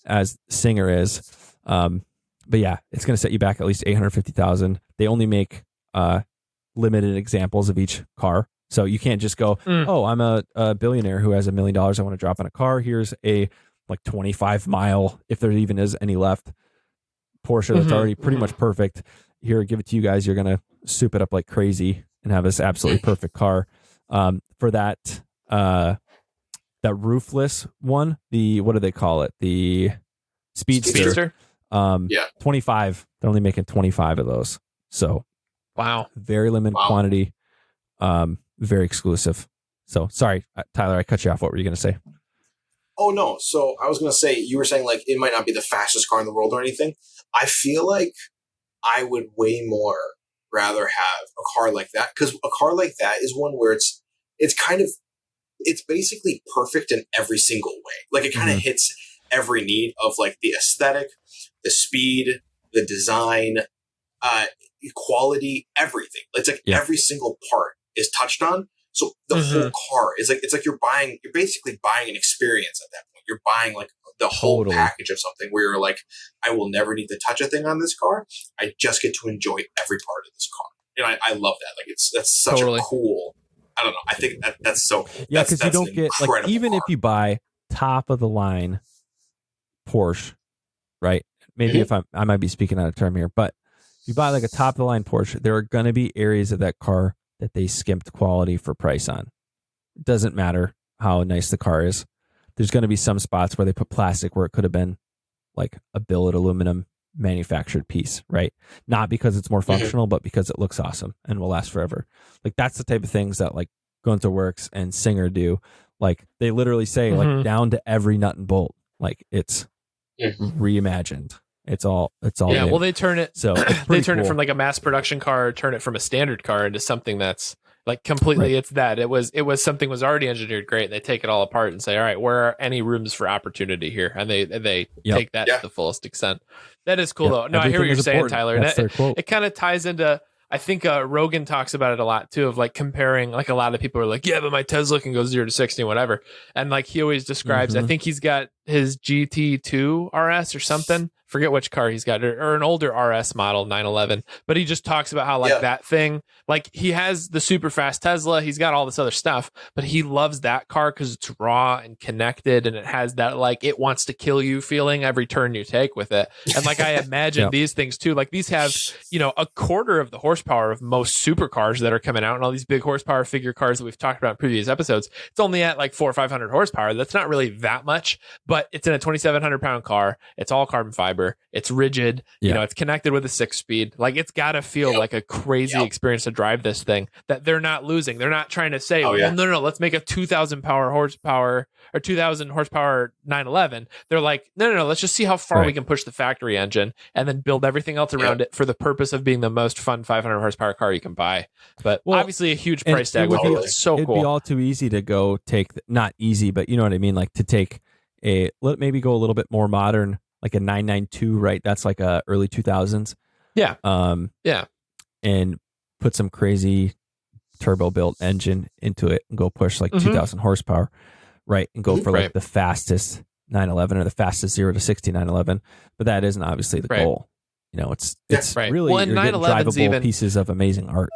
as Singer is. But yeah, it's going to set you back at least $850,000. They only make limited examples of each car. So you can't just go, oh, I'm a billionaire who has $1 million. I want to drop on a car. Here's a like 25 mile, if there even is any left, Porsche that's already pretty much perfect. Here, give it to you guys. You're going to soup it up like crazy and have this absolutely perfect car. For that roofless one, what do they call it? The Speedster. 25. They're only making 25 of those. So wow, very limited quantity. Very exclusive. So sorry, Tyler, I cut you off. What were you going to say? Oh no. So I was going to say, you were saying like it might not be the fastest car in the world or anything. I feel like I would way more rather have a car like that, because a car like that is one where it's basically perfect in every single way. Like it kind of hits every need of like the aesthetic, the speed, the design, quality, everything. It's like every single part is touched on. So the whole car is like, it's like you're basically buying an experience at that point. You're buying like the whole package of something where you're like, I will never need to touch a thing on this car. I just get to enjoy every part of this car. And I love that. Like that's such a cool, I don't know. I think that's so, because you don't get like, even if you buy top of the line Porsche, right? Maybe if I might be speaking out of term here, but if you buy like a top of the line Porsche, there are going to be areas of that car that they skimped quality for price on. It doesn't matter how nice the car is. There's going to be some spots where they put plastic where it could have been like a billet aluminum manufactured piece, right? Not because it's more functional, but because it looks awesome and will last forever. Like that's the type of things that like Guntherwerks and Singer do. Like they literally say like down to every nut and bolt. Like it's reimagined. It's all yeah, new. well they turn it they turn it from like a mass production car, turn it from a standard car into something that's like completely it's that. It was something was already engineered great, and they take it all apart and say, all right, where are any rooms for opportunity here? And they take that to the fullest extent. That is cool though. No, I hear what you're saying, Tyler. And it kind of ties into I think Rogan talks about it a lot too, of like comparing, like a lot of people are like, yeah, but my Tesla can go 0 to 60 and whatever. And like he always describes, I think he's got his GT2 RS or something. Forget which car he's got, or an older RS model 911. But he just talks about how like that thing, like he has the super fast Tesla, he's got all this other stuff, but he loves that car because it's raw and connected, and it has that like it wants to kill you feeling every turn you take with it. And like I imagine these things too, like these have, you know, a quarter of the horsepower of most supercars that are coming out, and all these big horsepower figure cars that we've talked about in previous episodes. It's only at like 400 or 500 horsepower. That's not really that much, but it's in a 2,700 pound car. It's all carbon fiber. It's rigid. You know, it's connected with a 6-speed. Like it's got to feel like a crazy experience to drive this thing that they're not losing. They're not trying to say, well, no, let's make a 2,000 horsepower or 2,000 horsepower 911. They're like, no, let's just see how far we can push the factory engine and then build everything else around it for the purpose of being the most fun 500 horsepower car you can buy. But obviously a huge price tag with it. It's so cool. It'd be all too easy to go take, not easy, but you know what I mean? Like to take maybe go a little bit more modern, like a 992, right? That's like a early 2000s. Yeah. And put some crazy turbo built engine into it and go push like 2,000 horsepower, right? And go for like the fastest 911 or the fastest 0 to 60 911. But that isn't obviously the goal. You know, it's really, well, you're getting drivable even pieces of amazing art.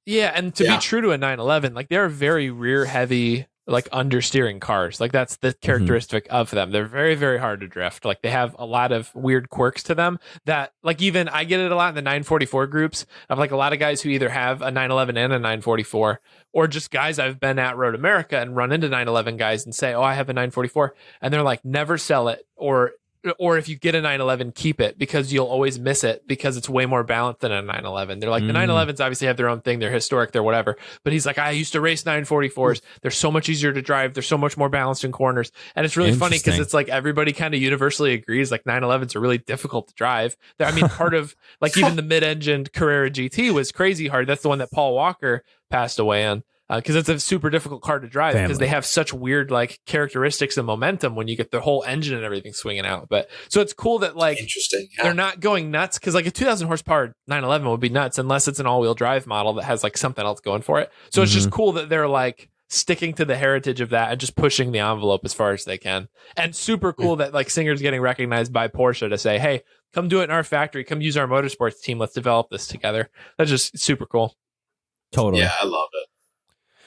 Yeah, and to be true to a 911, like they're very rear heavy, like understeering cars. Like that's the characteristic of them. They're very, very hard to drift. Like they have a lot of weird quirks to them that like even I get it a lot in the 944 groups of like a lot of guys who either have a 911 and a 944, or just guys I've been at Road America and run into 911 guys and say, oh, I have a 944. And they're like, never sell it, or if you get a 911, keep it because you'll always miss it because it's way more balanced than a 911. They're like, the 911s obviously have their own thing. They're historic, they're whatever. But he's like, I used to race 944s. They're so much easier to drive. They're so much more balanced in corners. And it's really funny because it's like everybody kind of universally agrees like 911s are really difficult to drive. I mean, part of like even the mid-engined Carrera GT was crazy hard. That's the one that Paul Walker passed away on. Because it's a super difficult car to drive because they have such weird like characteristics and momentum when you get the whole engine and everything swinging out. But so it's cool that like they're not going nuts because like a 2,000 horsepower 911 would be nuts unless it's an all-wheel drive model that has like something else going for it. So it's just cool that they're like sticking to the heritage of that and just pushing the envelope as far as they can. And super cool that like Singer's getting recognized by Porsche to say, hey, come do it in our factory. Come use our motorsports team. Let's develop this together. That's just super cool. Totally. Yeah, I love it.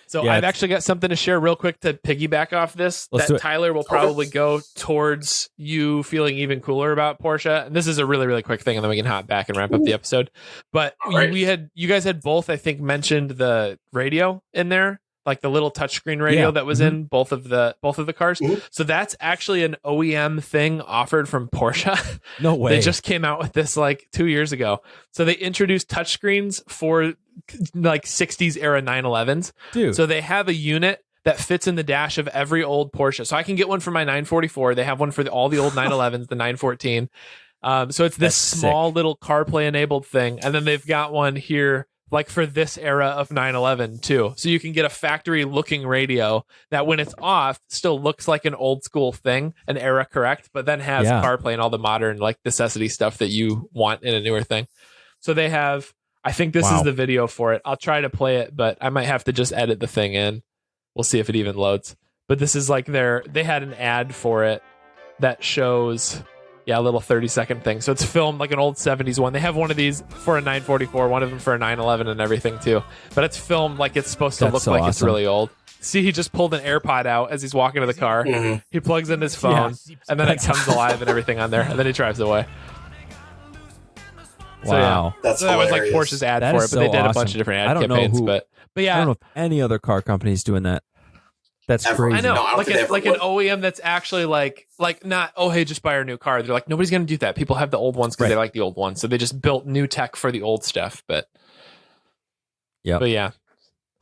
So I've actually got something to share real quick to piggyback off this. Tyler will probably go towards you feeling even cooler about Porsche. And this is a really, really quick thing, and then we can hop back and wrap up the episode. But you guys had both, I think, mentioned the radio in there, like the little touchscreen radio that was in both of the cars. So that's actually an OEM thing offered from Porsche. No way. They just came out with this like 2 years ago. So they introduced touchscreens for like 60s era 911s. Dude. So they have a unit that fits in the dash of every old Porsche. So I can get one for my 944. They have one for all the old 911s, the 914. So it's this small little CarPlay enabled thing. And then they've got one here like for this era of 911 too. So you can get a factory looking radio that when it's off still looks like an old school thing, an era correct, but then has CarPlay and all the modern like necessity stuff that you want in a newer thing. So they have, I think this is the video for it. I'll try to play it, but I might have to just edit the thing in. We'll see if it even loads. But this is like they had an ad for it that shows a little 30-second thing. So it's filmed like an old 70s one. They have one of these for a 944, one of them for a 911 and everything too. But it's filmed like it's supposed to look like it's really old. See, he just pulled an AirPod out as he's walking to the car. He plugs in his phone and then it comes alive and everything on there. And then he drives away. Wow. So, that was like Porsche's ad for it, but they did a bunch of different ad campaigns. But yeah. I don't know if any other car company is doing that. That's crazy. I know, like an OEM that's actually like not, oh, hey, just buy our new car. They're like, nobody's going to do that. People have the old ones because they like the old ones. So they just built new tech for the old stuff. But yeah.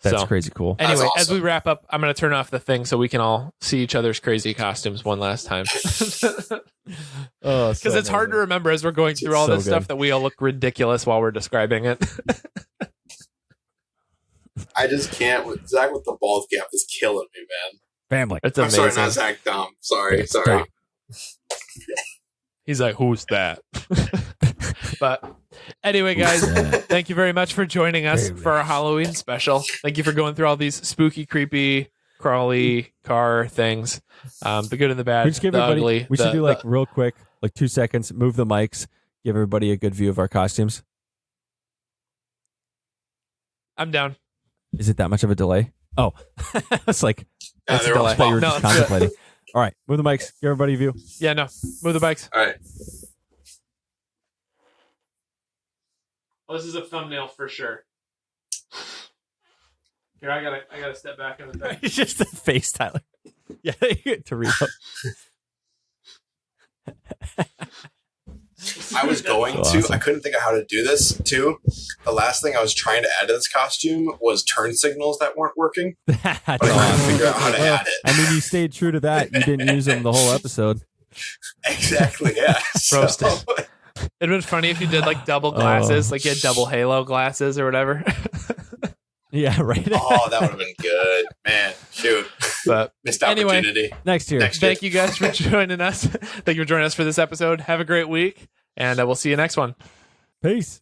That's crazy cool. Anyway, awesome. As we wrap up, I'm going to turn off the thing so we can all see each other's crazy costumes one last time. Because it's hard to remember as we're going through all this stuff that we all look ridiculous while we're describing it. I just can't. Zach with the bald cap is killing me, man. Family. It's amazing. amazing. I'm sorry, not Zach Dom. Sorry. He's like, who's that? But Anyway, guys, thank you very much for joining us for our Halloween special. Thank you for going through all these spooky, creepy, crawly car things. The good and the bad, We just give the everybody, ugly. we should do like real quick, like 2 seconds, move the mics, give everybody a good view of our costumes. I'm down. Is it that much of a delay? Oh, it's like, Yeah, that's a they're all delay. I thought you were No, just it's good. contemplating. All right, move the mics, give everybody a view. Yeah, no. Move the bikes. All right. Well, this is a thumbnail for sure. Here, I gotta step back in the back. It's just the face, Tyler. Yeah, Torito. I was going to. Awesome. I couldn't think of how to do this too. The last thing I was trying to add to this costume was turn signals that weren't working. That's But I couldn't awesome. figure out how to add it. I mean, you stayed true to that. You didn't use them the whole episode. Exactly. Yeah. Roasted. It'd been funny if you did like double glasses, like you had double halo glasses or whatever. Yeah, right. Oh, that would have been good, man. Shoot, But missed Anyway. opportunity. Next year. Next year. thank you guys for joining us. Thank you for joining us for this episode. Have a great week, and we'll see you next one. Peace.